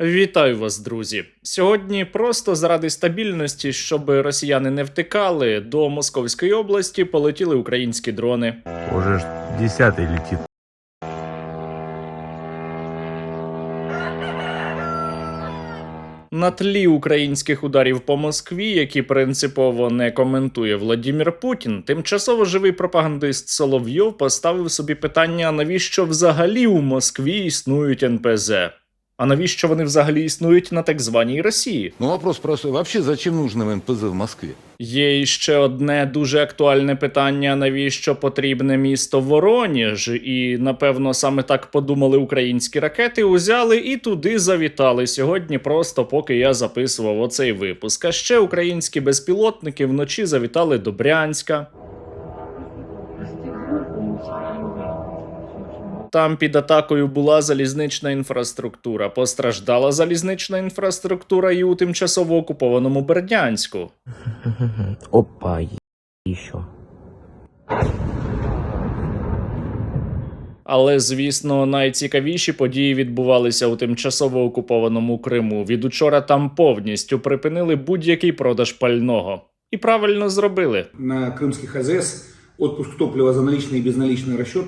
Вітаю вас, друзі! Сьогодні просто заради стабільності, щоб росіяни не втикали, до Московської області полетіли українські дрони. Уже ж 10-й летит. На тлі українських ударів по Москві, які принципово не коментує Владімір Путін, тимчасово живий пропагандист Соловйов поставив собі питання, навіщо взагалі у Москві існують НПЗ? А навіщо вони взагалі існують на так званій Росії? Ну вопрос простой. Вообще зачем нужно НПЗ в Москве? Є іще одне дуже актуальне питання, навіщо потрібне місто Вороніж, і, напевно, саме так подумали українські ракети, узяли і туди завітали сьогодні, просто поки я записував оцей випуск. А ще українські безпілотники вночі завітали до Брянська. Там під атакою була залізнична інфраструктура. Постраждала залізнична інфраструктура і у тимчасово окупованому Бердянську. Опа, еще. Але, звісно, найцікавіші події відбувалися у тимчасово окупованому Криму. Від учора там повністю припинили будь-який продаж пального. І правильно зробили. На крымских АЗС отпуск топлива за наличный и безналичный расчет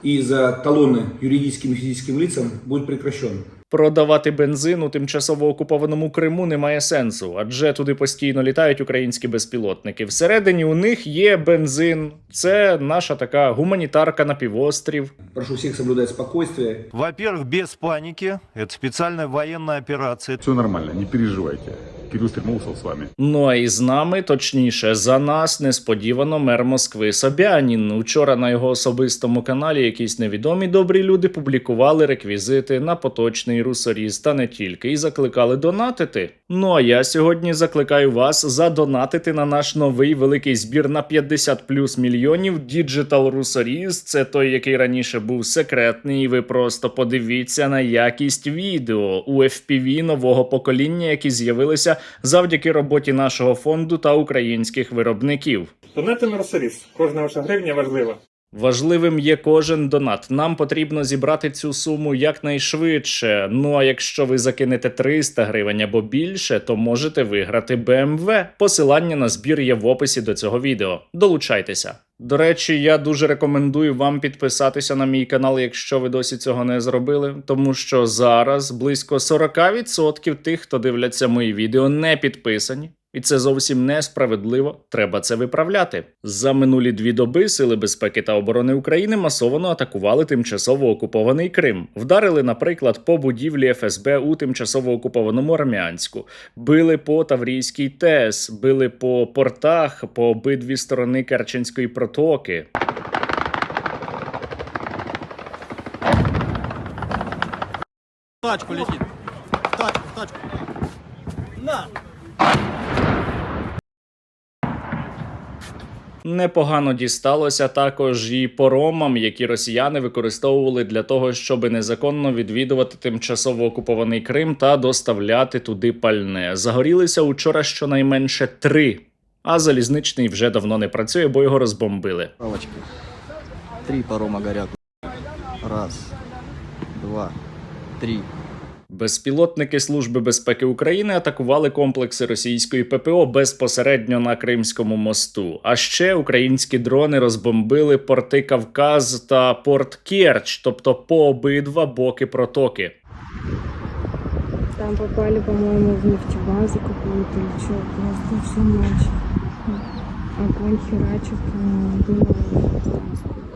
и за талоны юридическим и физическим лицам будет прекращен. Продавати бензин у тимчасово окупованому Криму немає сенсу, адже туди постійно літають українські безпілотники. Всередині у них є бензин. Це наша така гуманітарка на півострів. Прошу всех соблюдать спокойствие. Во-первых, без паники. Это специальная военная операция. Все нормально, не переживайте. Кирилл Стремоусов с вами. Ну а і з нами, точніше, за нас несподівано мер Москви Собянін. Учора на його особистому каналі якісь невідомі добрі люди публікували реквізити на поточний русоріз та не тільки, і закликали донатити. Ну а я сьогодні закликаю вас задонатити на наш новий великий збір на 50 плюс мільйонів Digital Русоріз. Це той, який раніше був секретний, і ви просто подивіться на якість відео у FPV нового покоління, які з'явилися завдяки роботі нашого фонду та українських виробників. Донати на Росоріз. Кожна ваша гривня важлива. Важливим є кожен донат. Нам потрібно зібрати цю суму якнайшвидше. Ну а якщо ви закинете 300 гривень або більше, то можете виграти BMW. Посилання на збір є в описі до цього відео. Долучайтеся. До речі, я дуже рекомендую вам підписатися на мій канал, якщо ви досі цього не зробили, тому що зараз близько 40% тих, хто дивляться мої відео, не підписані. І це зовсім несправедливо, треба це виправляти. За минулі 2 доби Сили безпеки та оборони України масово атакували тимчасово окупований Крим. Вдарили, наприклад, по будівлі ФСБ у тимчасово окупованому Армянську. Били по Таврійській ТЕС, били по портах по обидві сторони Керченської протоки. Тачку летит. В тачку. На! Непогано дісталося також і поромам, які росіяни використовували для того, щоб незаконно відвідувати тимчасово окупований Крим та доставляти туди пальне. Загорілися учора щонайменше 3, а залізничний вже давно не працює, бо його розбомбили. 3 парома горят. 1, 2, 3. Безпілотники Служби безпеки України атакували комплекси російської ППО безпосередньо на Кримському мосту. А ще українські дрони розбомбили порти Кавказ та порт Керч, тобто по обидва боки протоки. Там попали, по-моему, в нефтебазу какую-то или что, просто всю ночь. Огонь херачит, было там сколько.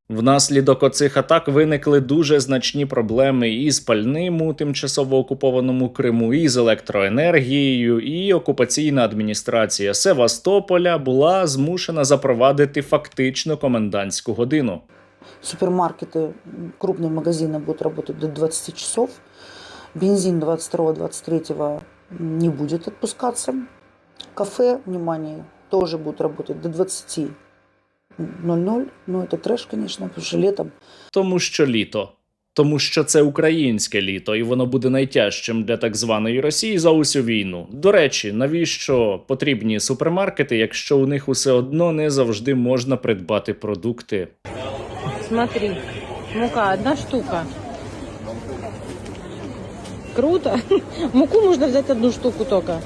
Внаслідок оцих атак виникли дуже значні проблеми і з пальним у тимчасово окупованому Криму, і з електроенергією, і окупаційна адміністрація Севастополя була змушена запровадити фактично комендантську годину. Супермаркеты, крупные магазины будут работать до 20 часов. Бензин 22-23 не будет отпускаться. Кафе, внимание, тоже будут работать до 20:00. Ну, это трэш, конечно, потому что летом. Тому що літо. Тому що це українське літо, і воно буде найтяжчим для так званої Росії за усю війну. До речі, навіщо потрібні супермаркети, якщо у них усе одно не завжди можна придбати продукти? Смотри, мука 1 штука Круто. Муку можно взять одну штуку только.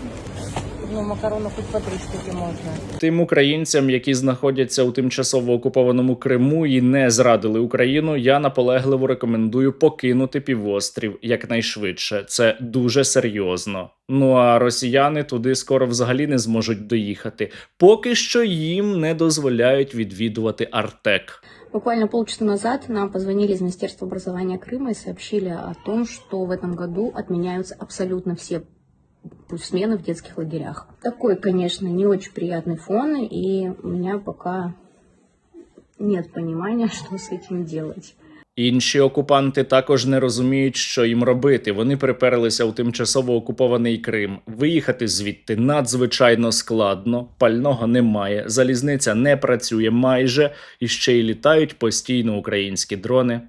Ну, макароны хоть по 3 штуки можно. Тим українцям, які знаходяться у тимчасово окупованому Криму і не зрадили Україну, я наполегливо рекомендую покинути півострів якнайшвидше. Це дуже серйозно. Ну а росіяни туди скоро взагалі не зможуть доїхати. Поки що їм не дозволяють відвідувати Артек. Буквально полчаса назад нам позвонили из Министерства образования Крыма и сообщили о том, что в этом году отменяются абсолютно все смены в детских лагерях. Такой, конечно, не очень приятный фон, и у меня пока нет понимания, что с этим делать. Інші окупанти також не розуміють, що їм робити. Вони приперлися у тимчасово окупований Крим. Виїхати звідти надзвичайно складно, пального немає, залізниця не працює майже, і ще й літають постійно українські дрони.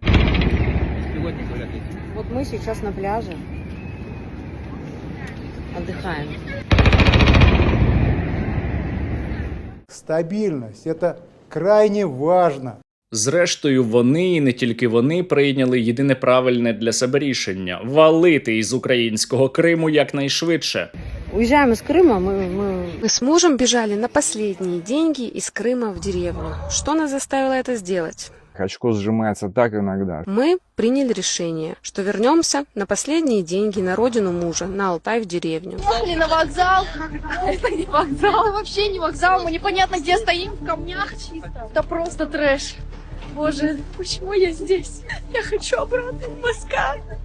Вот мы сейчас на пляже. Отдыхаем. Стабильность – это крайне важно. Зрештою, вони, і не тільки вони, прийняли єдине правильне для себе рішення – валити із українського Криму якнайшвидше. Уезжаем из Крыма, Мы с мужем бежали на последние деньги из Крыма в деревню. Что нас заставило это сделать? Очко сжимается так иногда. Мы приняли решение, что вернемся на последние деньги на родину мужа, на Алтай в деревню. Ехали на вокзал. Это не вокзал. Это вообще не вокзал. Мы непонятно где стоим, в камнях чисто. Это просто трэш. Боже, почему я здесь? Я хочу обратно в Москву.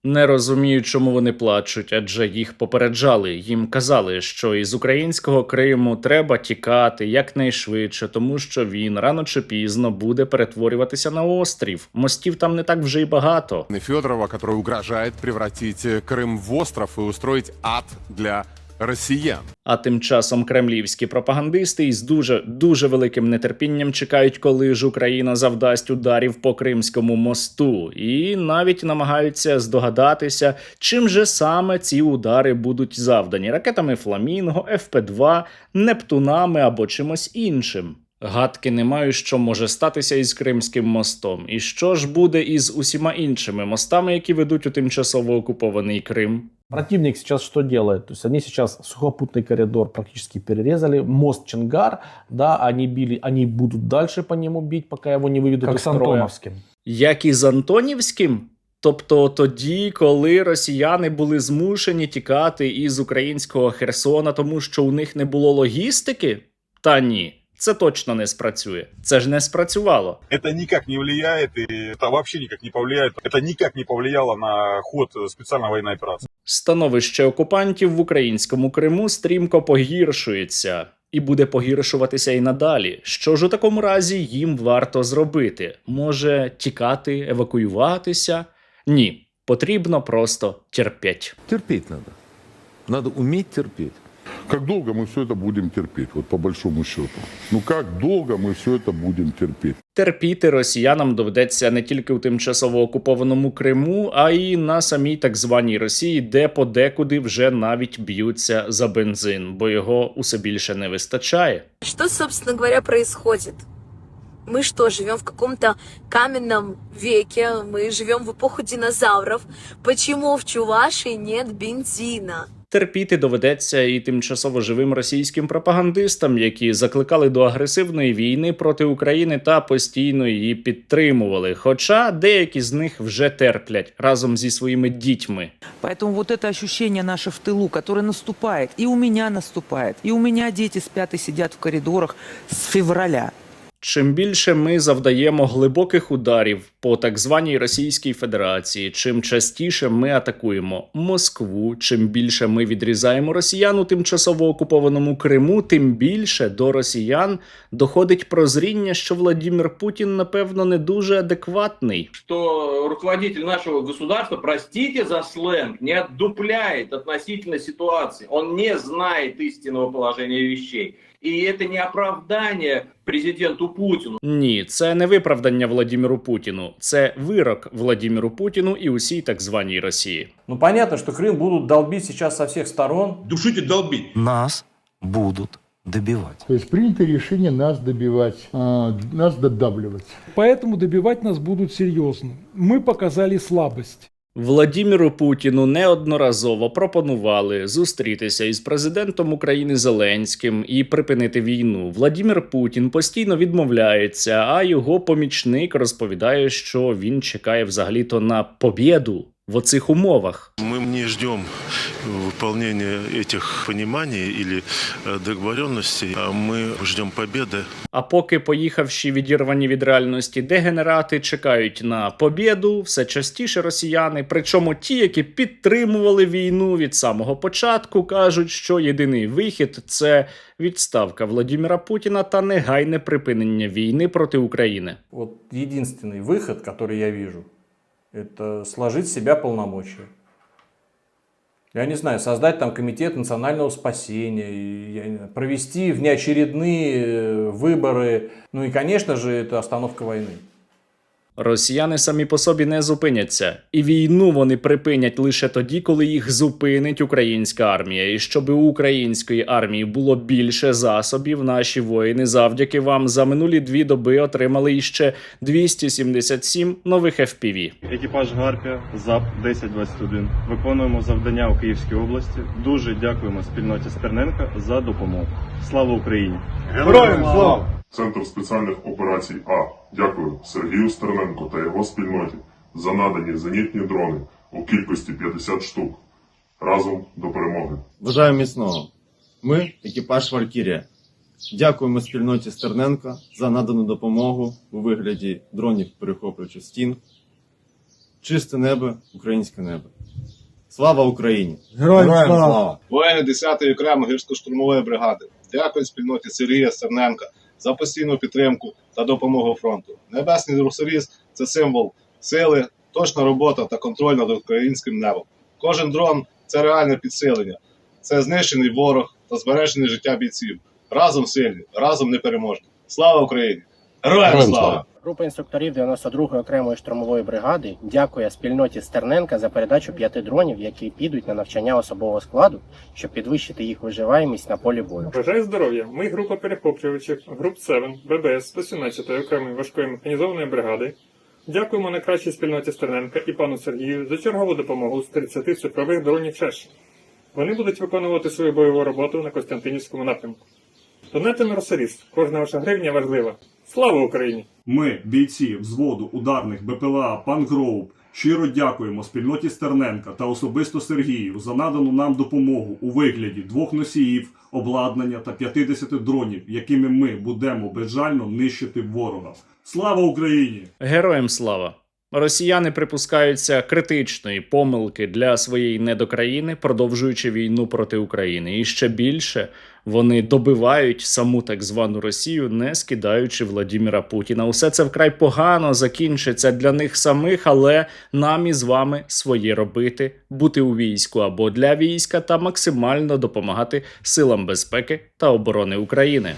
Не розумію, чому вони плачуть, адже їх попереджали. Їм казали, що із українського Криму треба тікати якнайшвидше, тому що він рано чи пізно буде перетворюватися на острів. Мостів там не так вже й багато. Федорова, который угрожает превратить Крым в остров и устроить ад для россиян. А тим часом кремлівські пропагандисти із дуже великим нетерпінням чекають, коли ж Україна завдасть ударів по Кримському мосту. І навіть намагаються здогадатися, чим же саме ці удари будуть завдані. Ракетами «Фламінго», ФП-2, «Нептунами» або чимось іншим. Гадки не маю, що може статися із Кримським мостом. І що ж буде із усіма іншими мостами, які ведуть у тимчасово окупований Крим? Противник сейчас что делает? То есть они сейчас сухопутный коридор практически перерезали, мост Чонгар, да, они будут дальше по нему бить, пока его не выведут Как из с строя. Антоновским. Як і з Антонівським? Тобто тоді, коли росіяни були змушені тікати із українського Херсона, тому що у них не було логістики? Та ні. Це точно не спрацює. Це ж не спрацювало. Это никак не влияет, и это вообще никак не повлияет. Это никак не повлияло на ход специальной военной операции. Становище окупантів в українському Криму стрімко погіршується. І буде погіршуватися і надалі. Що ж у такому разі їм варто зробити? Може тікати, евакуюватися? Ні. Потрібно просто терпеть. Терпеть надо. Надо уметь терпеть. Как долго мы все это будем терпеть, вот по большому счету? Ну как долго мы все это будем терпеть? Терпіти росіянам доведеться не тільки у тимчасово окупованому Криму, а й на самій так званій Росії, де подекуди вже навіть б'ються за бензин, бо його усе більше не вистачає. Что, собственно говоря, происходит? Мы что, живем в каком-то каменном веке? Мы живем в эпоху динозавров? Почему в Чувашии нет бензина? Терпіти доведеться і тимчасово живим російським пропагандистам, які закликали до агресивної війни проти України та постійно її підтримували. Хоча деякі з них вже терплять разом зі своїми дітьми. Поэтому вот это ощущение наше в тылу, которое наступает, и у меня наступает, и у меня дети спят и сидят в коридорах с февраля. Чим більше ми завдаємо глибоких ударів по так званій Російській Федерації, чим частіше ми атакуємо Москву, чим більше ми відрізаємо росіян у тимчасово окупованому Криму, тим більше до росіян доходить прозріння, що Владимир Путін, напевно, не дуже адекватний. Что руководитель нашего государства, простите за сленг, не отдупляет относительно ситуации. Он не знает истинного положения вещей. И это не оправдание президенту Путіну. Ні, це не виправдання Владимиру Путіну. Це вирок Владимиру Путіну і усій так званій Росії. Ну понятно, что Крым будут долбить сейчас со всех сторон. Душите долбить. Нас будут добивать. То есть принято решение нас добивать, нас додавливать. Поэтому добивать нас будут серьезно. Мы показали слабость. Владіміру Путіну неодноразово пропонували зустрітися із президентом України Зеленським і припинити війну. Владімір Путін постійно відмовляється, а його помічник розповідає, що він чекає взагалі-то на побєду в оцих умовах. Мы не ждем выполнения этих пониманий или договоренностей, а мы ждем победы. А поки поїхавші відірвані від реальності дегенерати чекають на побєду, все частіше росіяни, причому ті, які підтримували війну від самого початку, кажуть, що єдиний вихід – це відставка Владимира Путіна та негайне припинення війни проти України. Вот единственный выход, который я вижу, это сложить с себя полномочия. Я не знаю, создать там комитет национального спасения, провести внеочередные выборы. Ну и, конечно же, это остановка войны. Росіяни самі по собі не зупиняться. І війну вони припинять лише тоді, коли їх зупинить українська армія. І щоб у української армії було більше засобів, наші воїни завдяки вам за минулі 2 доби отримали іще 277 нових FPV. Екіпаж Гарпія, ЗАП 1021. Виконуємо завдання у Київській області. Дуже дякуємо спільноті Стерненка за допомогу. Слава Україні! Героям слава! Центр спеціальних операцій А. Дякую Сергію Стерненку та його спільноті за надані зенітні дрони у кількості 50 штук. Разом до перемоги. Бажаю міцного. Ми, екіпаж Валькірія, дякуємо спільноті Стерненка за надану допомогу у вигляді дронів перехоплюючих стін. Чисте небо, українське небо. Слава Україні! Героям слава! Воїни 10-ї окремої гірсько-штурмової бригади. Дякую спільноті Сергія Стерненка за постійну підтримку та допомогу фронту. Небесний русоріз – це символ сили, точна робота та контроль над українським небом. Кожен дрон – це реальне підсилення. Це знищений ворог та збережене життя бійців. Разом сильні, разом непереможні. Слава Україні! Героям слава! Група інструкторів 92-ї окремої штурмової бригади дякує спільноті Стерненка за передачу 5 дронів, які підуть на навчання особового складу, щоб підвищити їх виживаємість на полі бою. Бажаю здоров'я! Ми група перехоплювачів груп 7 ББС 117-ї окремої важкої механізованої бригади. Дякуємо найкращій спільноті Стерненка і пану Сергію за чергову допомогу з 30 цифрових дронів «Шеш». Вони будуть виконувати свою бойову роботу на Костянтинівському напрямку. Донати на Росаріс. Кожна ваша гривня важлива. Слава Україні! Ми, бійці взводу ударних БПЛА «Пан Гроуп», щиро дякуємо спільноті Стерненка та особисто Сергію за надану нам допомогу у вигляді 2 носіїв, обладнання та 50 дронів, якими ми будемо безжально нищити ворога. Слава Україні! Героям слава! Росіяни припускаються критичної помилки для своєї недокраїни, продовжуючи війну проти України. І ще більше вони добивають саму так звану Росію, не скидаючи Владіміра Путіна. Усе це вкрай погано закінчиться для них самих, але нам із вами своє робити, бути у війську або для війська та максимально допомагати силам безпеки та оборони України.